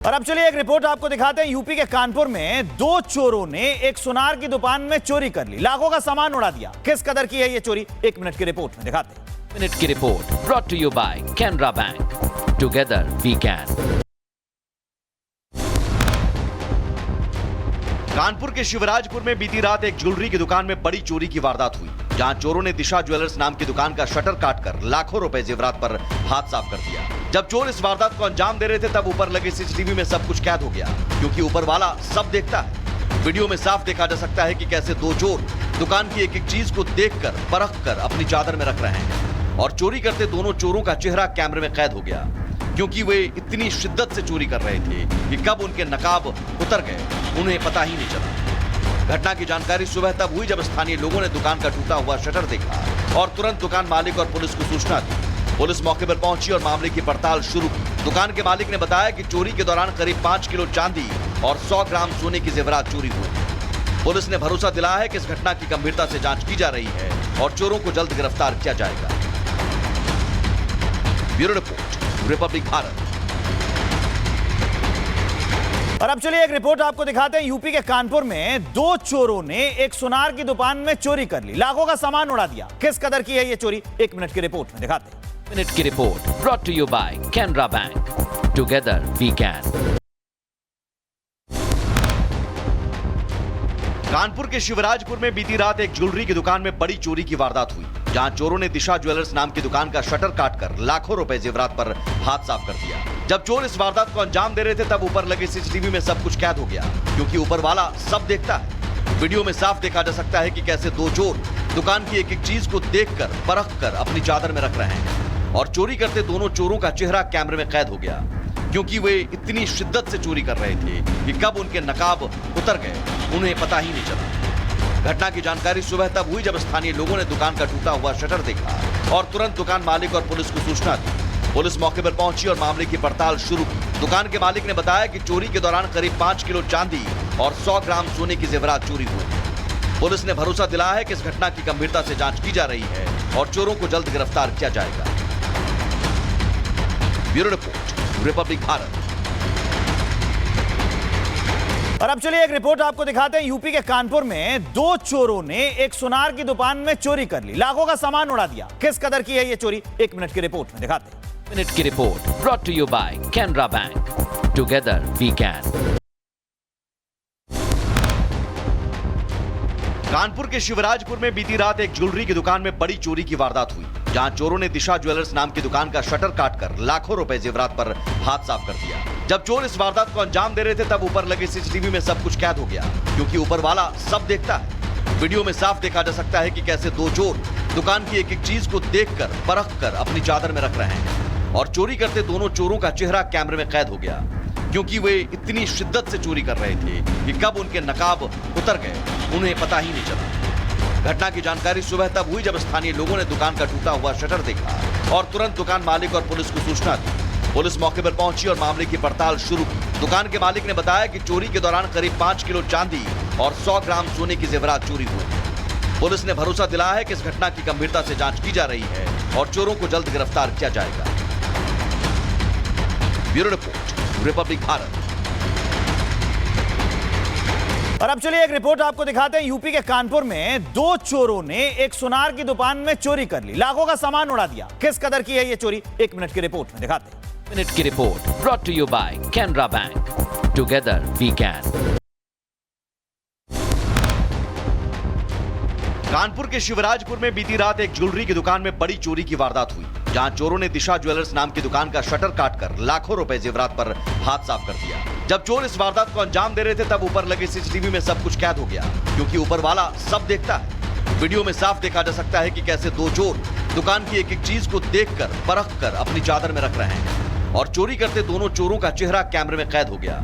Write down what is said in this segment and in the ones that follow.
और अब चलिए एक रिपोर्ट आपको दिखाते हैं। यूपी के कानपुर में दो चोरों ने एक सुनार की दुकान में चोरी कर ली, लाखों का सामान उड़ा दिया। किस कदर की है ये चोरी, एक मिनट की रिपोर्ट में दिखाते हैं। मिनट की report brought to you by Canara bank. Together we can. Kanpur के शिवराजपुर में बीती रात एक ज्वेलरी की दुकान में बड़ी चोरी की वारदात हुई, जहां चोरों ने दिशा ज्वेलर्स नाम की दुकान का शटर काटकर लाखों रुपए जेवरात पर हाथ साफ कर दिया। जब चोर इस वारदात को अंजाम दे रहे थे तब ऊपर लगे सीसीटीवी में सब कुछ कैद हो गया, क्योंकि ऊपर वाला सब देखता है। वीडियो में साफ देखा जा सकता है कि कैसे दो चोर दुकान की एक एक चीज को देखकर परखकर अपनी चादर में रख रहे हैं, और चोरी करते दोनों चोरों का चेहरा कैमरे में कैद हो गया, क्योंकि वे इतनी शिद्दत से चोरी कर रहे थे कि कब उनके नकाब उतर गए उन्हें पता ही नहीं चला। घटना की जानकारी सुबह तब हुई जब स्थानीय लोगों ने दुकान का टूटा हुआ शटर देखा और तुरंत दुकान मालिक और पुलिस को सूचना दी। पुलिस मौके पर पहुंची और मामले की पड़ताल शुरू की। दुकान के मालिक ने बताया कि चोरी के दौरान करीब 5 किलो चांदी और 100 ग्राम सोने की जेवरात चोरी हुई। पुलिस ने भरोसा दिलाया है कि इस घटना की गंभीरता से जांच की जा रही है और चोरों को जल्द गिरफ्तार किया जाएगा। Bureau report, Republic Bharat. और अब चलिए एक रिपोर्ट आपको दिखाते हैं। यूपी के कानपुर में दो चोरों ने एक सुनार की दुकान में चोरी कर ली, लाखों का सामान उड़ा दिया। किस कदर की है ये चोरी, एक मिनट की रिपोर्ट में दिखाते हैं। मिनट की report brought to you by Canara bank. Together we can. Kanpur के शिवराजपुर में बीती रात एक ज्वेलरी की दुकान में बड़ी चोरी की वारदात हुई, जहां चोरों ने दिशा ज्वेलर्स नाम की दुकान का शटर काटकर लाखों रुपए जेवरात पर हाथ साफ कर दिया। जब चोर इस वारदात को अंजाम दे रहे थे तब ऊपर लगे सीसीटीवी में सब कुछ कैद हो गया, क्योंकि ऊपर वाला सब देखता है। वीडियो में साफ देखा जा सकता है कि कैसे दो चोर दुकान की एक एक चीज को देखकर परखकर अपनी चादर में रख रहे हैं, और चोरी करते दोनों चोरों का चेहरा कैमरे में कैद हो गया, क्योंकि वे इतनी शिद्दत से चोरी कर रहे थे कि कब उनके नकाब उतर गए उन्हें पता ही नहीं चला। घटना की जानकारी सुबह तब हुई जब स्थानीय लोगों ने दुकान का टूटा हुआ शटर देखा और तुरंत दुकान मालिक और पुलिस को सूचना दी। पुलिस मौके पर पहुंची और मामले की पड़ताल शुरू की। दुकान के मालिक ने बताया कि चोरी के दौरान करीब 5 किलो चांदी और 100 ग्राम सोने की जेवरात चोरी हुई। पुलिस ने भरोसा दिलाया है कि इस घटना की गंभीरता से जांच की जा रही है और चोरों को जल्द गिरफ्तार किया जाएगा। Bureau report, Republic Bharat. और अब चलिए एक रिपोर्ट आपको दिखाते हैं। यूपी के कानपुर में दो चोरों ने एक सुनार की दुकान में चोरी कर ली, लाखों का सामान उड़ा दिया। किस कदर की है ये चोरी, एक मिनट की रिपोर्ट में दिखाते हैं। मिनट की report brought to you by Canara bank. Together we can. Kanpur के शिवराजपुर में बीती रात एक ज्वेलरी की दुकान में बड़ी चोरी की वारदात हुई, जहां चोरों ने दिशा ज्वेलर्स नाम की दुकान का शटर काटकर लाखों रुपए जेवरात पर हाथ साफ कर दिया। जब चोर इस वारदात को अंजाम दे रहे थे तब ऊपर लगे सीसीटीवी में सब कुछ कैद हो गया, क्योंकि ऊपर वाला सब देखता है। वीडियो में साफ देखा जा सकता है कि कैसे दो चोर दुकान की एक एक चीज को देखकर परखकर अपनी चादर में रख रहे हैं, और चोरी करते दोनों चोरों का चेहरा कैमरे में कैद हो गया, क्योंकि वे इतनी शिद्दत से चोरी कर रहे थे कि कब उनके नकाब उतर गए उन्हें पता ही नहीं चला। घटना की जानकारी सुबह तब हुई जब स्थानीय लोगों ने दुकान का टूटा हुआ शटर देखा और तुरंत दुकान मालिक और पुलिस को सूचना दी। पुलिस मौके पर पहुंची और मामले की पड़ताल शुरू की। दुकान के मालिक ने बताया कि चोरी के दौरान करीब 5 किलो चांदी और 100 ग्राम सोने की जेवरात चोरी हुई। पुलिस ने भरोसा दिलाया है कि इस घटना की गंभीरता से जांच की जा रही है और चोरों को जल्द गिरफ्तार किया जाएगा। Bureau report, Republic Bharat. और अब चलिए एक रिपोर्ट आपको दिखाते हैं। यूपी के कानपुर में दो चोरों ने एक सुनार की दुकान में चोरी कर ली, लाखों का सामान उड़ा दिया। किस कदर की है ये चोरी, एक मिनट की रिपोर्ट में दिखाते हैं। मिनट की report brought to you by Canara bank. Together we can. Kanpur के शिवराजपुर में बीती रात एक ज्वेलरी की दुकान में बड़ी चोरी की वारदात हुई, जहां चोरों ने दिशा ज्वेलर्स नाम की दुकान का शटर काटकर लाखों रुपए जेवरात पर हाथ साफ कर दिया। जब चोर इस वारदात को अंजाम दे रहे थे तब ऊपर लगे सीसीटीवी में सब कुछ कैद हो गया, क्योंकि ऊपर वाला सब देखता है। वीडियो में साफ देखा जा सकता है कि कैसे दो चोर दुकान की एक एक चीज को देखकर परखकर अपनी चादर में रख रहे हैं, और चोरी करते दोनों चोरों का चेहरा कैमरे में कैद हो गया,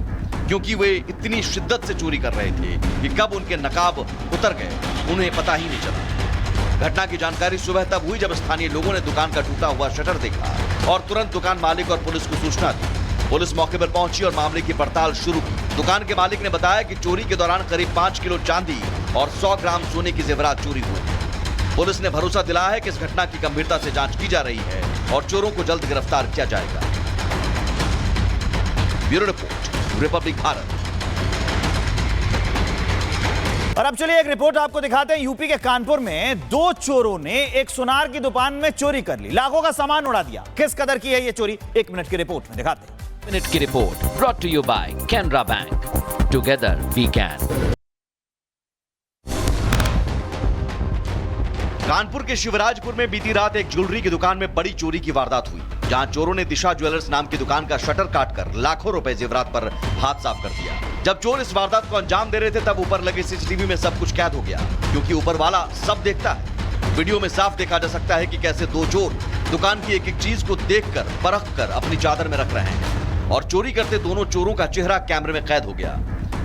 क्योंकि वे इतनी शिद्दत से चोरी कर रहे थे कि कब उनके नकाब उतर गए उन्हें पता ही नहीं चला। घटना की जानकारी सुबह तब हुई जब स्थानीय लोगों ने दुकान का टूटा हुआ शटर देखा और तुरंत दुकान मालिक और पुलिस को सूचना दी। पुलिस मौके पर पहुंची और मामले की पड़ताल शुरू की। दुकान के मालिक ने बताया कि चोरी के दौरान करीब 5 किलो चांदी और 100 ग्राम सोने की जेवरात चोरी हुई। पुलिस ने भरोसा दिलाया है कि इस घटना की गंभीरता से जांच की जा रही है और चोरों को जल्द गिरफ्तार किया जाएगा। Bureau report, Republic Bharat. और अब चलिए एक रिपोर्ट आपको दिखाते हैं। यूपी के कानपुर में दो चोरों ने एक सुनार की दुकान में चोरी कर ली, लाखों का सामान उड़ा दिया। किस कदर की है ये चोरी, एक मिनट की रिपोर्ट में दिखाते हैं। मिनट की report brought to you by Canara bank. Together we can. Kanpur के शिवराजपुर में बीती रात एक ज्वेलरी की दुकान में बड़ी चोरी की वारदात हुई, जहां चोरों ने दिशा ज्वेलर्स नाम की दुकान का शटर काटकर लाखों रुपए जेवरात पर हाथ साफ कर दिया। जब चोर इस वारदात को अंजाम दे रहे थे तब ऊपर लगे सीसीटीवी में सब कुछ कैद हो गया, क्योंकि ऊपर वाला सब देखता है। वीडियो में साफ देखा जा सकता है कि कैसे दो चोर दुकान की एक एक चीज को देखकर परखकर अपनी चादर में रख रहे हैं, और चोरी करते दोनों चोरों का चेहरा कैमरे में कैद हो गया,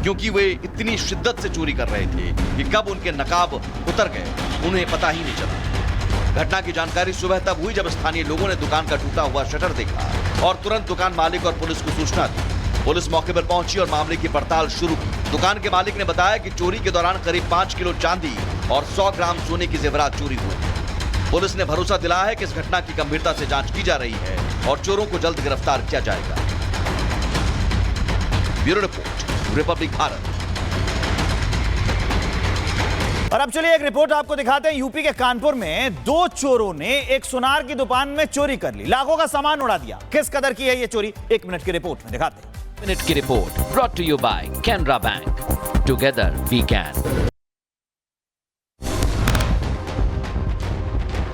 क्योंकि वे इतनी शिद्दत से चोरी कर रहे थे कि कब उनके नकाब उतर गए उन्हें पता ही नहीं चला। घटना की जानकारी सुबह तब हुई जब स्थानीय लोगों ने दुकान का टूटा हुआ शटर देखा और तुरंत दुकान मालिक और पुलिस को सूचना दी। पुलिस मौके पर पहुंची और मामले की पड़ताल शुरू की। दुकान के मालिक ने बताया कि चोरी के दौरान करीब 5 किलो चांदी और 100 ग्राम सोने की जेवरात चोरी हुई। पुलिस ने भरोसा दिलाया है कि इस घटना की गंभीरता से जांच की जा रही है और चोरों को जल्द गिरफ्तार किया जाएगा। Bureau report, Republic Bharat. और अब चलिए एक रिपोर्ट आपको दिखाते हैं। यूपी के कानपुर में दो चोरों ने एक सुनार की दुकान में चोरी कर ली, लाखों का सामान उड़ा दिया। किस कदर की है ये चोरी, एक मिनट की रिपोर्ट में दिखाते हैं। मिनट की report brought to you by Canara bank. Together we can.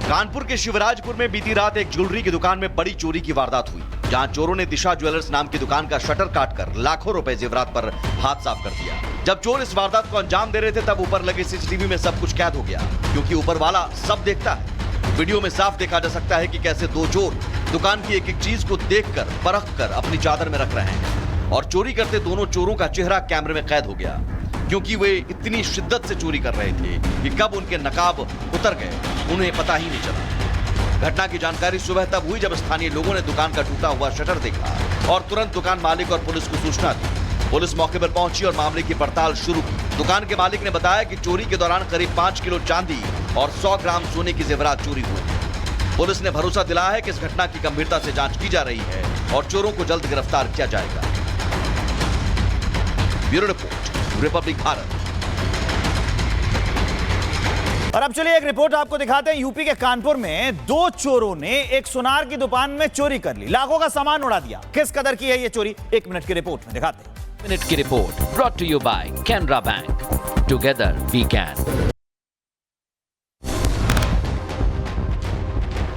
Kanpur के शिवराजपुर में बीती रात एक ज्वेलरी की दुकान में बड़ी चोरी की वारदात हुई, जहां चोरों ने दिशा ज्वेलर्स नाम की दुकान का शटर काटकर लाखों रुपए जेवरात पर हाथ साफ कर दिया। जब चोर इस वारदात को अंजाम दे रहे थे तब ऊपर लगे सीसीटीवी में सब कुछ कैद हो गया, क्योंकि ऊपर वाला सब देखता है। वीडियो में साफ देखा जा सकता है कि कैसे दो चोर दुकान की एक एक चीज को देखकर परखकर अपनी चादर में रख रहे हैं, और चोरी करते दोनों चोरों का चेहरा कैमरे में कैद हो गया, क्योंकि वे इतनी शिद्दत से चोरी कर रहे थे कि कब उनके नकाब उतर गए उन्हें पता ही नहीं चला। घटना की जानकारी सुबह तब हुई जब स्थानीय लोगों ने दुकान का टूटा हुआ शटर देखा और तुरंत दुकान मालिक और पुलिस को सूचना दी। पुलिस मौके पर पहुंची और मामले की पड़ताल शुरू की। दुकान के मालिक ने बताया कि चोरी के दौरान करीब 5 किलो चांदी और 100 ग्राम सोने की जेवरात चोरी हुई। पुलिस ने भरोसा दिलाया है कि इस घटना की गंभीरता से जांच की जा रही है और चोरों को जल्द गिरफ्तार किया जाएगा। Bureau report, Republic Bharat. और अब चलिए एक रिपोर्ट आपको दिखाते हैं। यूपी के कानपुर में दो चोरों ने एक सुनार की दुकान में चोरी कर ली, लाखों का सामान उड़ा दिया। किस कदर की है ये चोरी, एक मिनट की रिपोर्ट में दिखाते हैं। मिनट की report brought to you by Canara bank. Together we can.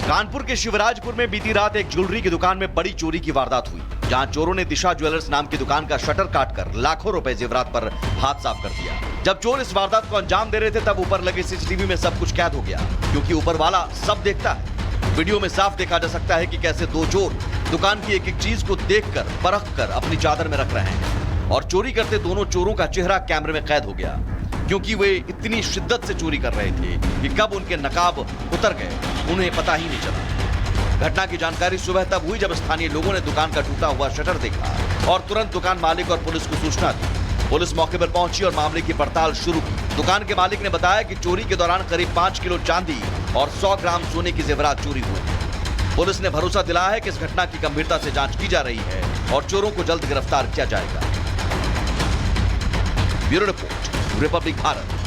Kanpur के शिवराजपुर में बीती रात एक ज्वेलरी की दुकान में बड़ी चोरी की वारदात हुई, जहां चोरों ने दिशा ज्वेलर्स नाम की दुकान का शटर काटकर लाखों रुपए जेवरात पर हाथ साफ कर दिया। जब चोर इस वारदात को अंजाम दे रहे थे तब ऊपर लगे सीसीटीवी में सब कुछ कैद हो गया, क्योंकि ऊपर वाला सब देखता है। वीडियो में साफ देखा जा सकता है कि कैसे दो चोर दुकान की एक एक चीज को देखकर परखकर अपनी चादर में रख रहे हैं, और चोरी करते दोनों चोरों का चेहरा कैमरे में कैद हो गया, क्योंकि वे इतनी शिद्दत से चोरी कर रहे थे कि कब उनके नकाब उतर गए उन्हें पता ही नहीं चला। घटना की जानकारी सुबह तब हुई जब स्थानीय लोगों ने दुकान का टूटा हुआ शटर देखा और तुरंत दुकान मालिक और पुलिस को सूचना दी। पुलिस मौके पर पहुंची और मामले की पड़ताल शुरू की। दुकान के मालिक ने बताया कि चोरी के दौरान करीब 5 किलो चांदी और 100 ग्राम सोने की जेवरात चोरी हुई। पुलिस ने भरोसा दिलाया है कि इस घटना की गंभीरता से जांच की जा रही है और चोरों को जल्द गिरफ्तार किया जाएगा। Bureau report, Republic Bharat.